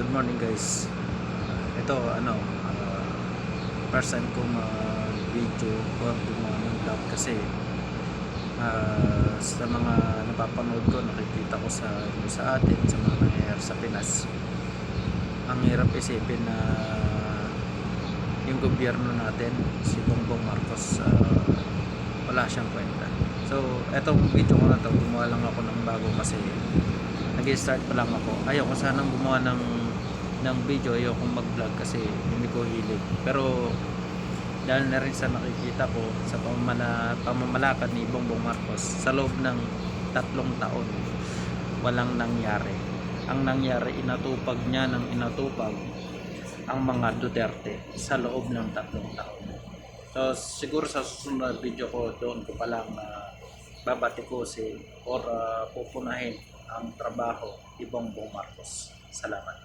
Good morning guys. Ito first time ko video or gumawa ng vlog kasi sa mga napapanood ko, nakikita ko sa atin sa mga nangyayari sa Pinas. Ang hirap isipin na yung gobyerno natin, si Bongbong Marcos, wala siyang kwenta. So etong video ko na to, gumawa lang ako ng bago kasi nag-start pa lang ako. Ayoko sanang gumawa ng video, ayoko mag-vlog kasi hindi ko hilig. Pero dahil na rin sa nakikita ko sa pamamalakad ni Bongbong Marcos sa loob ng 3 taon, walang nangyari. Ang nangyari, inatupag niya ng inatupag ang mga Duterte sa loob ng 3 taon. So siguro sa susunod video ko, doon ko palang babatikusin or pupunahin ang trabaho ni Bongbong Marcos. Salamat.